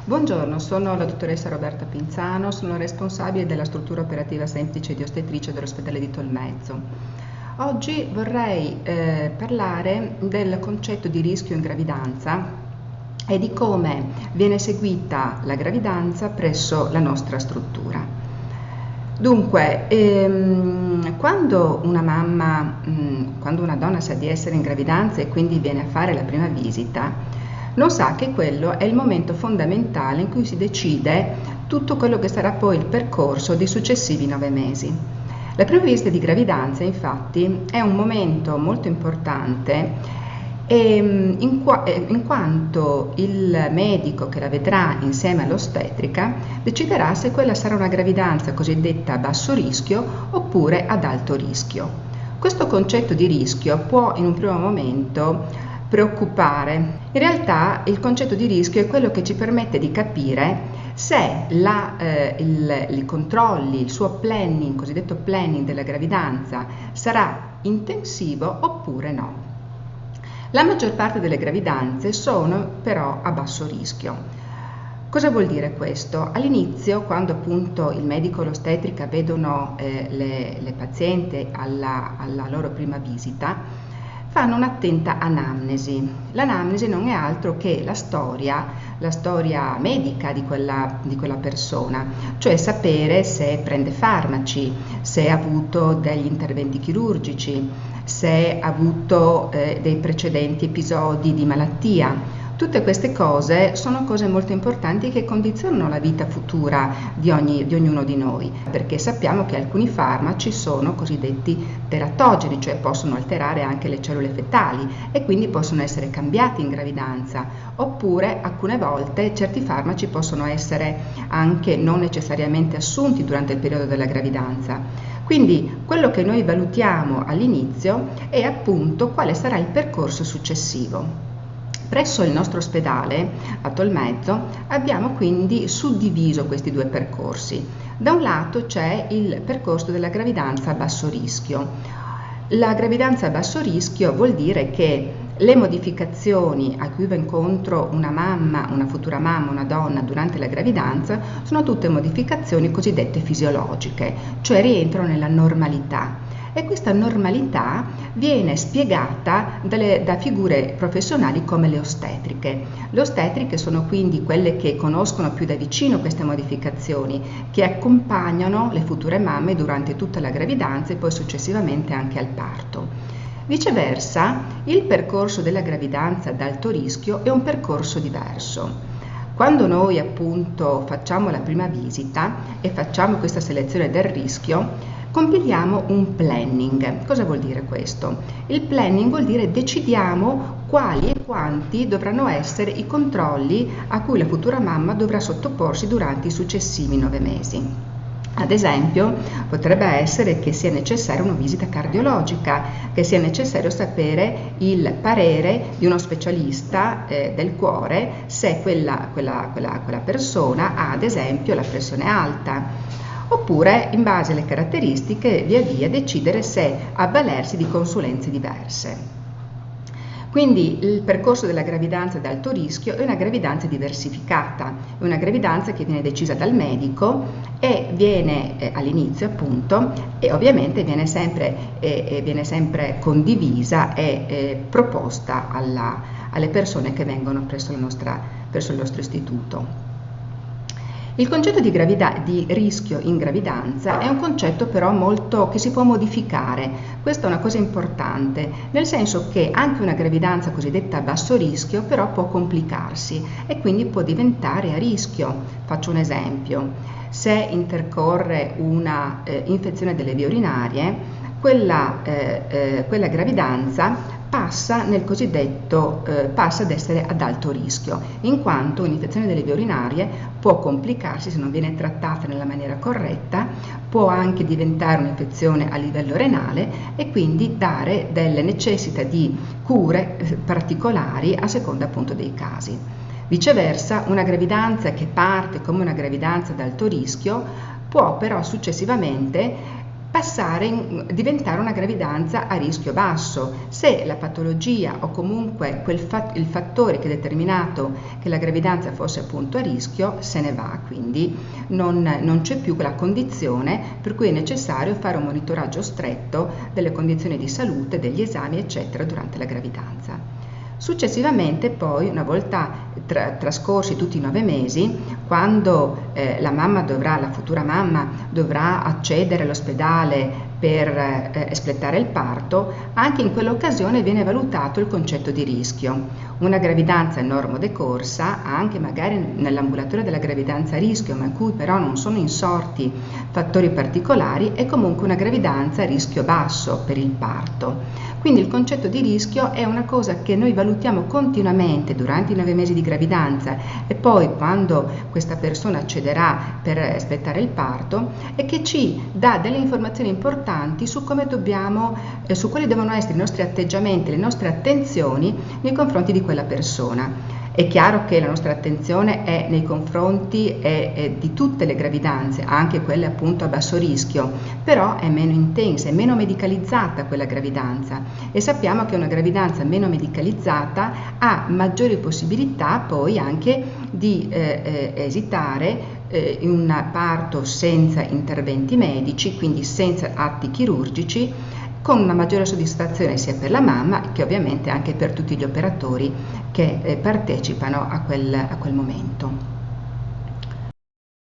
Buongiorno, sono la dottoressa Roberta Pinzano, sono responsabile della struttura operativa semplice di ostetricia dell'ospedale di Tolmezzo. Oggi vorrei parlare del concetto di rischio in gravidanza e di come viene seguita la gravidanza presso la nostra struttura. Dunque, quando una donna sa di essere in gravidanza e quindi viene a fare la prima visita, non sa che quello è il momento fondamentale in cui si decide tutto quello che sarà poi il percorso dei successivi 9 mesi. La prima visita di gravidanza, infatti, è un momento molto importante in quanto il medico che la vedrà insieme all'ostetrica deciderà se quella sarà una gravidanza cosiddetta a basso rischio oppure ad alto rischio. Questo concetto di rischio può in un primo momento preoccupare. In realtà il concetto di rischio è quello che ci permette di capire se i controlli, il suo planning, cosiddetto planning della gravidanza, sarà intensivo oppure no. La maggior parte delle gravidanze sono però a basso rischio. Cosa vuol dire questo? All'inizio, quando appunto il medico e l'ostetrica vedono le pazienti alla loro prima visita, fanno un'attenta anamnesi. L'anamnesi non è altro che la storia medica di quella persona, cioè sapere se prende farmaci, se ha avuto degli interventi chirurgici, se ha avuto dei precedenti episodi di malattia. Tutte queste cose sono cose molto importanti che condizionano la vita futura di ognuno di noi, perché sappiamo che alcuni farmaci sono cosiddetti teratogeni, cioè possono alterare anche le cellule fetali e quindi possono essere cambiati in gravidanza, oppure alcune volte certi farmaci possono essere anche non necessariamente assunti durante il periodo della gravidanza. Quindi quello che noi valutiamo all'inizio è appunto quale sarà il percorso successivo. Presso il nostro ospedale a Tolmezzo abbiamo quindi suddiviso questi due percorsi. Da un lato c'è il percorso della gravidanza a basso rischio. La gravidanza a basso rischio vuol dire che le modificazioni a cui va incontro una futura mamma, una donna durante la gravidanza sono tutte modificazioni cosiddette fisiologiche, cioè rientrano nella normalità. E questa normalità viene spiegata da figure professionali come le ostetriche. Le ostetriche sono quindi quelle che conoscono più da vicino queste modificazioni, che accompagnano le future mamme durante tutta la gravidanza e poi successivamente anche al parto. Viceversa, il percorso della gravidanza ad alto rischio è un percorso diverso. Quando noi appunto facciamo la prima visita e facciamo questa selezione del rischio, compiliamo un planning. Cosa vuol dire questo? Il planning vuol dire decidiamo quali e quanti dovranno essere i controlli a cui la futura mamma dovrà sottoporsi durante i successivi 9 mesi. Ad esempio, potrebbe essere che sia necessaria una visita cardiologica, che sia necessario sapere il parere di uno specialista del cuore se quella persona ha ad esempio la pressione alta. Oppure, in base alle caratteristiche, via via decidere se avvalersi di consulenze diverse. Quindi il percorso della gravidanza ad alto rischio è una gravidanza diversificata, è una gravidanza che viene decisa dal medico e viene all'inizio appunto e ovviamente viene sempre condivisa e proposta alle persone che vengono presso il nostro istituto. Il concetto di rischio in gravidanza è un concetto però che si può modificare. Questa è una cosa importante, nel senso che anche una gravidanza cosiddetta a basso rischio però può complicarsi e quindi può diventare a rischio. Faccio un esempio: se intercorre una infezione delle vie urinarie, quella gravidanza passa ad essere ad alto rischio, in quanto un'infezione delle vie urinarie può complicarsi se non viene trattata nella maniera corretta, può anche diventare un'infezione a livello renale e quindi necessita di cure particolari a seconda appunto dei casi. Viceversa, una gravidanza che parte come una gravidanza ad alto rischio può però successivamente diventare una gravidanza a rischio basso, se la patologia o comunque il fattore che ha determinato che la gravidanza fosse appunto a rischio se ne va, quindi non c'è più quella condizione per cui è necessario fare un monitoraggio stretto delle condizioni di salute, degli esami eccetera durante la gravidanza. Successivamente poi, una volta trascorsi tutti i 9 mesi, quando la futura mamma dovrà accedere all'ospedale per espletare il parto, anche in quell'occasione viene valutato il concetto di rischio. Una gravidanza normodecorsa, anche magari nell'ambulatorio della gravidanza a rischio, ma in cui però non sono insorti fattori particolari, è comunque una gravidanza a rischio basso per il parto. Quindi il concetto di rischio è una cosa che noi valutiamo continuamente durante i 9 mesi di gravidanza e poi quando questa persona accederà per espletare il parto, e che ci dà delle informazioni importanti su su quali devono essere i nostri atteggiamenti, le nostre attenzioni nei confronti di quella persona. È chiaro che la nostra attenzione è nei confronti di tutte le gravidanze, anche quelle appunto a basso rischio, però è meno intensa, è meno medicalizzata quella gravidanza, e sappiamo che una gravidanza meno medicalizzata ha maggiori possibilità poi anche di esitare in un parto senza interventi medici, quindi senza atti chirurgici, con una maggiore soddisfazione sia per la mamma che ovviamente anche per tutti gli operatori che partecipano a quel momento.